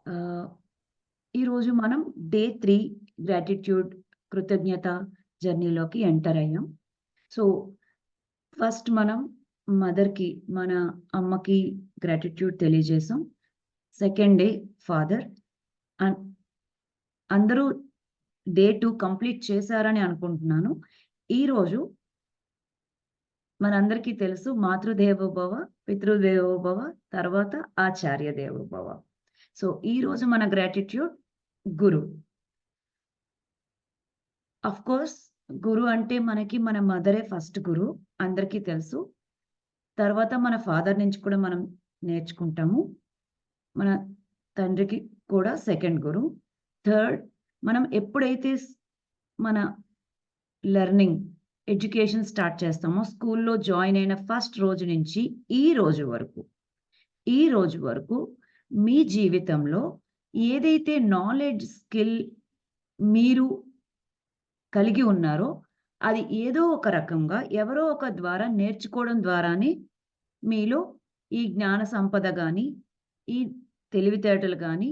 ఆహ్, ఈరోజు మనం డే 3 గ్రాటిట్యూడ్ కృతజ్ఞత జర్నీలోకి ఎంటర్ అయ్యాం. సో, ఫస్ట్ మనం మదర్‌కి, మన అమ్మకి గ్రాటిట్యూడ్ తెలియజేసాం. Second day father. అన్ అందరూ డే 2 కంప్లీట్ చేశారని అనుకుంటున్నాను. ఈరోజు మనందరికీ తెలుసు మాతృదేవోభవ, పితృదేవోభవ, తర్వాత ఆచార్య దేవోభవ. సో, ఈరోజు మన గ్రాటిట్యూడ్ గురు. ఆఫ్‌కోర్స్ గురు అంటే మనకి మన మదరే ఫస్ట్ గురు. అందరికీ తెలుసు. తర్వాత మన ఫాదర్ నుంచి కూడా మనం నేర్చుకుంటాము. మన తండ్రికి కూడా సెకండ్ గురు. థర్డ్ మనం ఎప్పుడైతే మన లెర్నింగ్, ఎడ్యుకేషన్ స్టార్ట్ చేస్తామో స్కూల్‌లో జాయిన్ అయిన ఫస్ట్ రోజు నుంచి ఈ రోజు వరకు, ఈ రోజు వరకు మీ జీవితంలో ఏదైతే నాలెడ్జ్, స్కిల్ మీరు కలిగి ఉన్నారో, అది ఏదో ఒక రకంగా ఎవరో ఒక ద్వారా నేర్చుకోవడం ద్వారానే మీలో ఈ జ్ఞాన సంపద గాని, ఈ తెలివితేటలు గాని,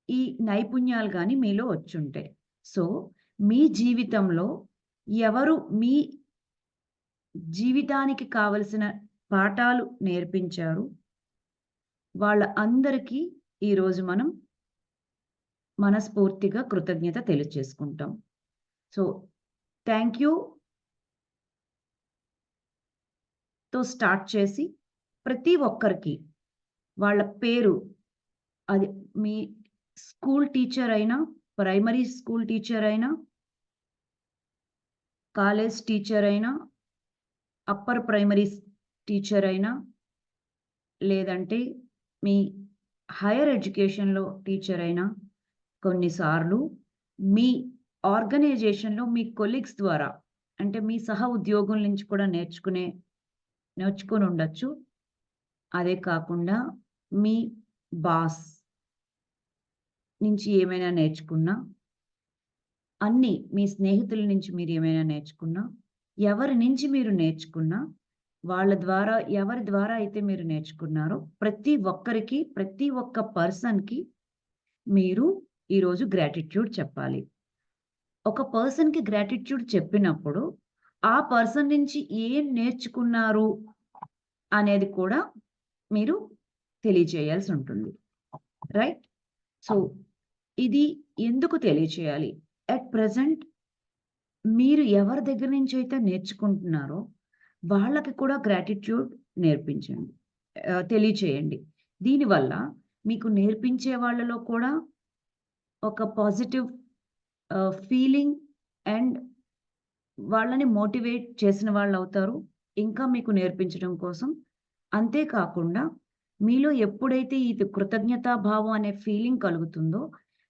ఈ నైపుణ్యాలు గాని మీలో వచ్చుంటాయి. సో, మీ జీవితంలో ఎవరు మీ జీవితానికి కావలసిన పాఠాలు నేర్పించారు, వాళ్ళ అందరికీ ఈరోజు మనం మనస్ఫూర్తిగా కృతజ్ఞత తెలియచేసుకుంటాం. సో, థాంక్ యూ తో స్టార్ట్ చేసి ప్రతి ఒక్కరికి వాళ్ళ పేరు అది మీ స్కూల్ టీచర్ అయినా, ప్రైమరీ స్కూల్ టీచర్ అయినా, కాలేజ్ టీచర్ అయినా, అప్పర్ ప్రైమరీ టీచర్ అయినా, లేదంటే మీ హైర్ ఎడ్యుకేషన్‌లో టీచర్ అయినా, కొన్నిసార్లు మీ ఆర్గనైజేషన్‌లో మీ కొలీగ్స్ ద్వారా అంటే మీ సహ ఉద్యోగుల నుంచి కూడా నేర్చుకొనుండొచ్చు. అదే కాకుండా మీ బాస్ నుంచి ఏమైనా నేర్చుకున్నా, అన్నీ మీ స్నేహితుల నుంచి మీరేమైనా నేర్చుకున్నా, ఎవరి నుంచి మీరు నేర్చుకున్నా, వాళ్ళ ద్వారా ఎవరి ద్వారా అయితే మీరు నేర్చుకున్నారో ప్రతి ఒక్కరికి, ప్రతి ఒక్క పర్సన్‌కి మీరు ఈరోజు గ్రాటిట్యూడ్ చెప్పాలి. ఒక పర్సన్‌కి గ్రాటిట్యూడ్ చెప్పినప్పుడు, ఆ పర్సన్ నుంచి ఏం నేర్చుకున్నారు అనేది కూడా మీరు తెలియచేయాల్సుంటుంది. రైట్? సో, ఇది ఎందుకు తెలియచేయాలి? అట్ ప్రెజెంట్ మీరు ఎవరి దగ్గర నుంచైతే నేర్చుకుంటున్నారో, వాళ్ళకి కూడా గ్రాటిట్యూడ్ నేర్పించండి. తెలియచేయండి. దీనివల్ల మీకు నేర్పించే వాళ్ళలో కూడా ఒక పాజిటివ్ ఫీలింగ్ అండ్ వాళ్ళని మోటివేట్ చేసిన వాళ్ళవుతారు. ఇంకా మీకు నేర్పించడం కోసం. అంతే కాకుండా మీలో ఎప్పుడైతే ఇది కృతజ్ఞతా భావం అనే ఫీలింగ్ కలుగుతుందో,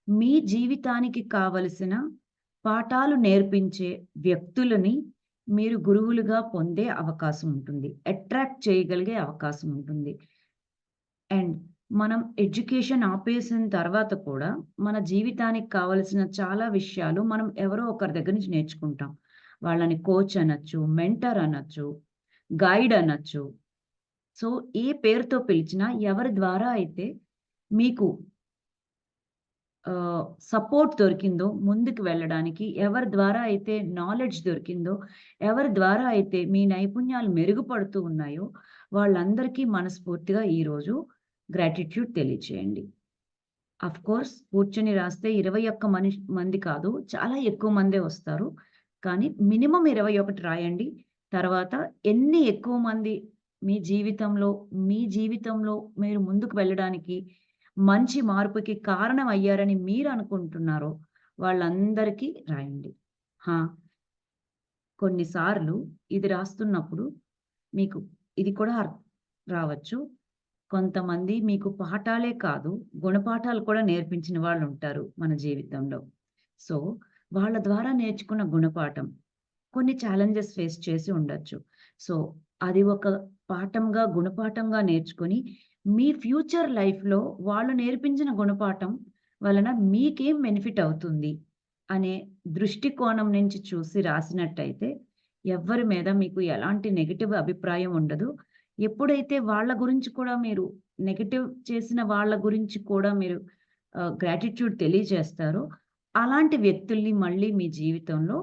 మీ జీవితానికి కావలసిన పాఠాలు నేర్పించే వ్యక్తులని మీరు గురువులుగా పొందే అవకాశం ఉంటుంది. అట్రాక్ట్ చేయగలిగే అవకాశం ఉంటుంది. అండ్ మనం ఎడ్యుకేషన్ ఆపేసిన తర్వాత కూడా మన జీవితానికి కావాల్సిన చాలా విషయాలు మనం ఎవరో ఒకరి దగ్గర నుంచి నేర్చుకుంటాం. వాళ్ళని కోచ్ అనొచ్చు, మెంటర్ అనొచ్చు, గైడ్ అనొచ్చు. సో, ఏ పేరుతో పిలిచినా ఎవరి ద్వారా అయితే మీకు సపోర్ట్ దొరికిందో ముందుకు వెళ్ళడానికి, ఎవరి ద్వారా అయితే నాలెడ్జ్ దొరికిందో, ఎవరి ద్వారా అయితే మీ నైపుణ్యాలు మెరుగుపడుతూ ఉన్నాయో, వాళ్ళందరికీ మనస్ఫూర్తిగా ఈరోజు గ్రాటిట్యూడ్ తెలియచేయండి. ఆఫ్‌కోర్స్ కూర్చొని రాస్తే 21 మంది కాదు. చాలా ఎక్కువ మందే వస్తారు. కానీ మినిమమ్ 21 రాయండి. తర్వాత ఎన్ని ఎక్కువ మంది మీ జీవితంలో, మీ జీవితంలో మీరు ముందుకు వెళ్ళడానికి, మంచి మార్పుకి కారణం అయ్యారని మీరు అనుకుంటున్నారో వాళ్ళందరికీ రాయండి. ఆ! కొన్ని సార్లు ఇది రాస్తున్నప్పుడు మీకు ఇది కూడా రావచ్చు. కొంతమంది మీకు పాఠాలే కాదు, గుణపాఠాలు కూడా నేర్పించిన వాళ్ళుంటారు మన జీవితంలో. సో, వాళ్ళ ద్వారా నేర్చుకున్న గుణపాఠం కొన్ని ఛాలెంజెస్ ఫేస్ చేసి ఉండొచ్చు. సో, అది ఒక పాఠంగా, గుణపాఠంగా నేర్చుకొని, మీ ఫ్యూచర్ లైఫ్‌లో వాళ్ళు నేర్పించిన గుణపాఠం వలన మీకేం బెనిఫిట్ అవుతుంది, అనే దృష్టికోణం నుంచి చూసి రాసినట్టయితే, ఎవ్వరి మీద మీకు ఎలాంటి నెగెటివ్ అభిప్రాయం ఉండదు. ఎప్పుడైతే వాళ్ళ గురించి కూడా మీరు నెగెటివ్ చేసిన వాళ్ళ గురించి కూడా మీరు గ్రాటిట్యూడ్ తెలియజేస్తారో, అలాంటి వ్యక్తుల్ని మళ్ళీ మీ జీవితంలో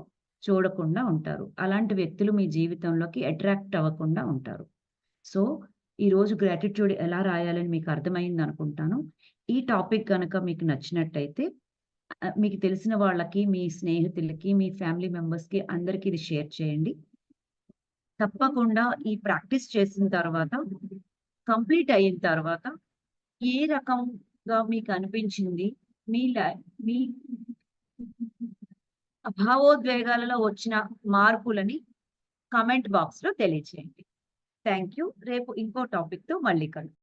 చూడకుండా ఉంటారు. అలాంటి వ్యక్తులు మీ జీవితంలోకి అట్రాక్ట్ అవ్వకుండా ఉంటారు. సో, ఈరోజు గ్రాటిట్యూడ్ ఎలా రాయాలని మీకు అర్థమైందనుకుంటాను. ఈ టాపిక్ గనక మీకు నచ్చినట్టయితే మీకు తెలిసిన వాళ్ళకి, మీ స్నేహితులకి, మీ ఫ్యామిలీ మెంబర్స్‌కి అందరికి ఇది షేర్ చేయండి. తప్పకుండా ఈ ప్రాక్టీస్ చేసిన తర్వాత, కంప్లీట్ అయిన తర్వాత ఏ రకంగా మీకనిపించింది? మీ ల మీ భావోద్వేగాలలో వచ్చిన మార్పులని కామెంట్ బాక్స్‌లో తెలియచేయండి. Thank you. రేపు ఇంకో టాపిక్‌తో మళ్ళీ కలుద్దాం.